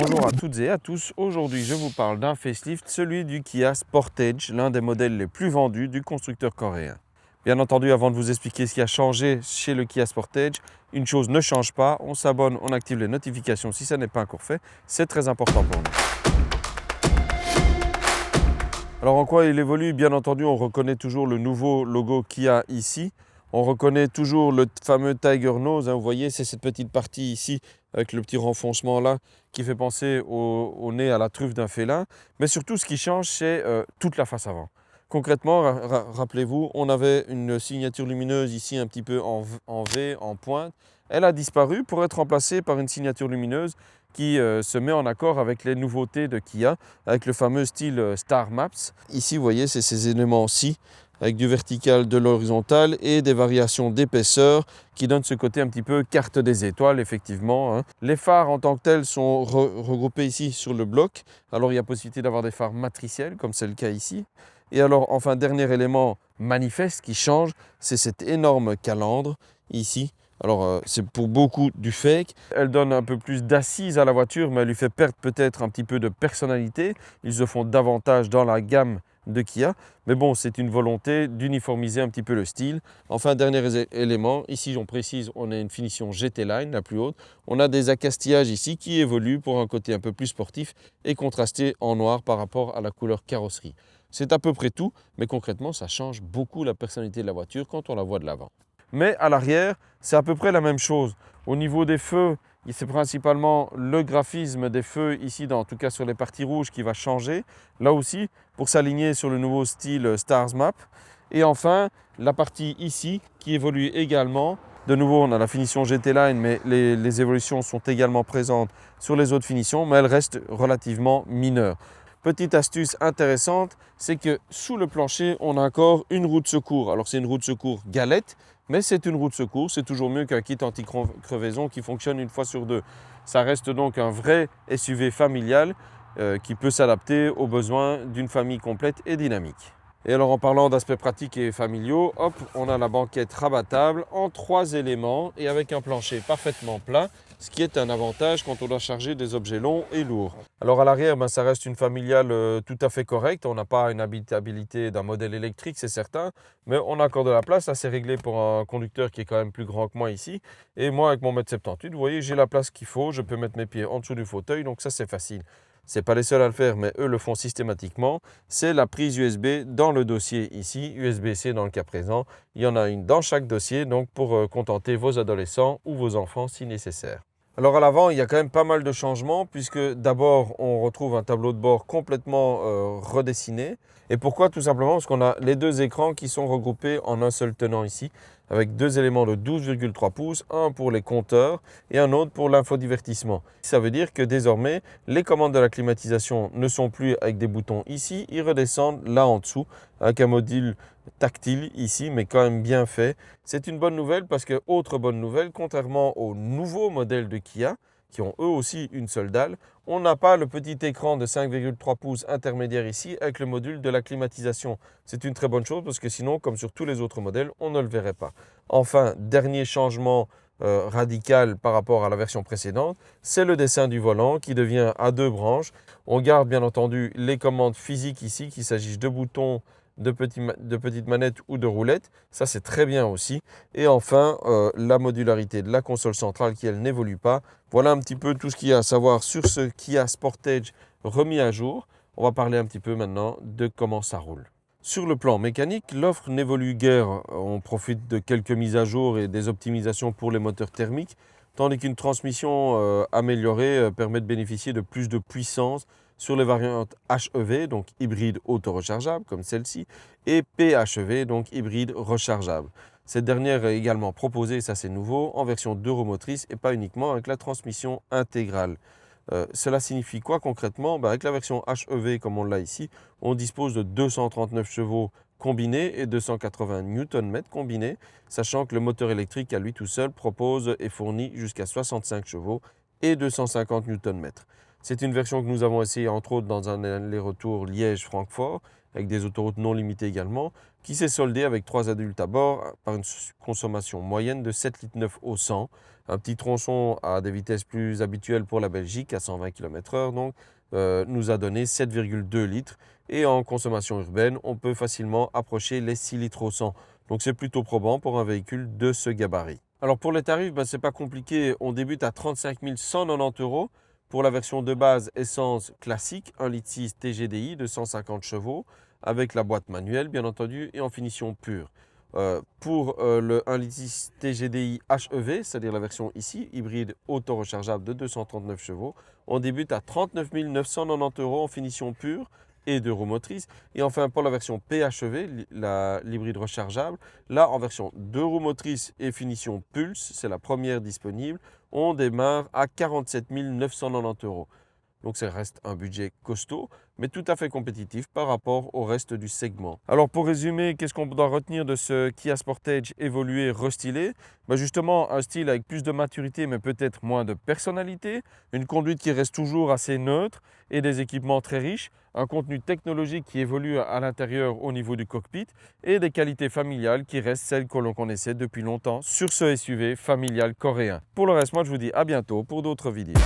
Bonjour à toutes et à tous, aujourd'hui je vous parle d'un facelift, celui du Kia Sportage, l'un des modèles les plus vendus du constructeur coréen. Bien entendu, avant de vous expliquer ce qui a changé chez le Kia Sportage, une chose ne change pas, on s'abonne, on active les notifications si ça n'est pas encore fait, c'est très important pour nous. Alors en quoi il évolue? Bien entendu, on reconnaît toujours le nouveau logo Kia ici. On reconnaît toujours le fameux Tiger Nose, vous voyez, c'est cette petite partie ici avec le petit renfoncement là qui fait penser au nez, à la truffe d'un félin. Mais surtout, ce qui change, c'est toute la face avant. Concrètement, rappelez-vous, on avait une signature lumineuse ici un petit peu en V, en pointe. Elle a disparu pour être remplacée par une signature lumineuse qui se met en accord avec les nouveautés de Kia, avec le fameux style Star Maps. Ici, vous voyez, c'est ces éléments-ci, avec du vertical, de l'horizontal et des variations d'épaisseur qui donnent ce côté un petit peu carte des étoiles, effectivement. Les phares en tant que tels sont regroupés ici sur le bloc. Alors il y a possibilité d'avoir des phares matriciels, comme c'est le cas ici. Et alors, enfin, dernier élément manifeste qui change, c'est cette énorme calandre ici. Alors, c'est pour beaucoup du fake. Elle donne un peu plus d'assise à la voiture, mais elle lui fait perdre peut-être un petit peu de personnalité. Ils se font davantage dans la gamme de Kia. Mais bon, c'est une volonté d'uniformiser un petit peu le style. Enfin, dernier élément, ici on précise, on a une finition GT Line, la plus haute. On a des accastillages ici qui évoluent pour un côté un peu plus sportif et contrasté en noir par rapport à la couleur carrosserie. C'est à peu près tout, mais concrètement, ça change beaucoup la personnalité de la voiture quand on la voit de l'avant. Mais à l'arrière, c'est à peu près la même chose. Au niveau des feux, c'est principalement le graphisme des feux ici, en tout cas sur les parties rouges, qui va changer. Là aussi, pour s'aligner sur le nouveau style Stars Map. Et enfin, la partie ici, qui évolue également. De nouveau, on a la finition GT Line, mais les évolutions sont également présentes sur les autres finitions, mais elles restent relativement mineures. Petite astuce intéressante, c'est que sous le plancher, on a encore une roue de secours. Alors c'est une roue de secours galette, mais c'est une roue de secours. C'est toujours mieux qu'un kit anti-crevaison qui fonctionne une fois sur deux. Ça reste donc un vrai SUV familial qui peut s'adapter aux besoins d'une famille complète et dynamique. Et alors en parlant d'aspects pratiques et familiaux, hop, on a la banquette rabattable en 3 éléments et avec un plancher parfaitement plat, ce qui est un avantage quand on doit charger des objets longs et lourds. Alors à l'arrière, ça reste une familiale tout à fait correcte. On n'a pas une habitabilité d'un modèle électrique, c'est certain, mais on a encore de la place. Ça, c'est réglé pour un conducteur qui est quand même plus grand que moi ici. Et moi, avec mon 1m78 m, vous voyez, j'ai la place qu'il faut. Je peux mettre mes pieds en dessous du fauteuil, donc ça, c'est facile. Ce n'est pas les seuls à le faire, mais eux le font systématiquement. C'est la prise USB dans le dossier ici, USB-C dans le cas présent. Il y en a une dans chaque dossier, donc pour contenter vos adolescents ou vos enfants si nécessaire. Alors à l'avant, il y a quand même pas mal de changements puisque d'abord, on retrouve un tableau de bord complètement redessiné. Et pourquoi? Tout simplement parce qu'on a les deux écrans qui sont regroupés en un seul tenant ici, avec deux éléments de 12,3 pouces, un pour les compteurs et un autre pour l'infodivertissement. Ça veut dire que désormais, les commandes de la climatisation ne sont plus avec des boutons ici, ils redescendent là en dessous avec un module tactile ici, mais quand même bien fait. C'est une bonne nouvelle parce que, autre bonne nouvelle, contrairement aux nouveaux modèles de Kia, qui ont eux aussi une seule dalle, on n'a pas le petit écran de 5,3 pouces intermédiaire ici avec le module de la climatisation. C'est une très bonne chose parce que sinon, comme sur tous les autres modèles, on ne le verrait pas. Enfin, dernier changement radical par rapport à la version précédente, c'est le dessin du volant qui devient à 2 branches. On garde bien entendu les commandes physiques ici, qu'il s'agisse de boutons, de petites manettes ou de roulettes, ça c'est très bien aussi. Et enfin, la modularité de la console centrale qui elle n'évolue pas. Voilà un petit peu tout ce qu'il y a à savoir sur ce Kia Sportage remis à jour. On va parler un petit peu maintenant de comment ça roule. Sur le plan mécanique, l'offre n'évolue guère. On profite de quelques mises à jour et des optimisations pour les moteurs thermiques, tandis qu'une transmission améliorée permet de bénéficier de plus de puissance sur les variantes HEV, donc hybride auto-rechargeable comme celle-ci, et PHEV, donc hybride rechargeable. Cette dernière est également proposée, ça c'est nouveau, en version 2 roues motrices et pas uniquement avec la transmission intégrale. Cela signifie quoi concrètement? Avec la version HEV comme on l'a ici, on dispose de 239 chevaux combinés et 280 Nm combinés, sachant que le moteur électrique à lui tout seul propose et fournit jusqu'à 65 chevaux et 250 Nm. C'est une version que nous avons essayée entre autres dans un aller-retour Liège-Francfort, avec des autoroutes non limitées également. qui s'est soldé avec 3 adultes à bord par une consommation moyenne de 7,9 litres au 100. Un petit tronçon à des vitesses plus habituelles pour la Belgique, à 120 km/h, donc, nous a donné 7,2 litres. Et en consommation urbaine, on peut facilement approcher les 6 litres au 100. Donc c'est plutôt probant pour un véhicule de ce gabarit. Alors pour les tarifs, ce n'est pas compliqué. On débute à 35 190 € pour la version de base essence classique, 1,6 litre TGDI de 150 chevaux, avec la boîte manuelle bien entendu et en finition pure. Pour le 1,6 litre TGDI HEV, c'est-à-dire la version ici, hybride auto-rechargeable de 239 chevaux, on débute à 39 990 € en finition pure et 2 roues motrices. Et enfin pour la version PHEV, l'hybride rechargeable, là en version 2 roues motrices et finition Pulse, c'est la première disponible, on démarre à 47 990 €. Donc ça reste un budget costaud, mais tout à fait compétitif par rapport au reste du segment. Alors pour résumer, qu'est-ce qu'on doit retenir de ce Kia Sportage évolué, restylé? Justement, un style avec plus de maturité, mais peut-être moins de personnalité, une conduite qui reste toujours assez neutre et des équipements très riches, un contenu technologique qui évolue à l'intérieur au niveau du cockpit et des qualités familiales qui restent celles que l'on connaissait depuis longtemps sur ce SUV familial coréen. Pour le reste, moi je vous dis à bientôt pour d'autres vidéos.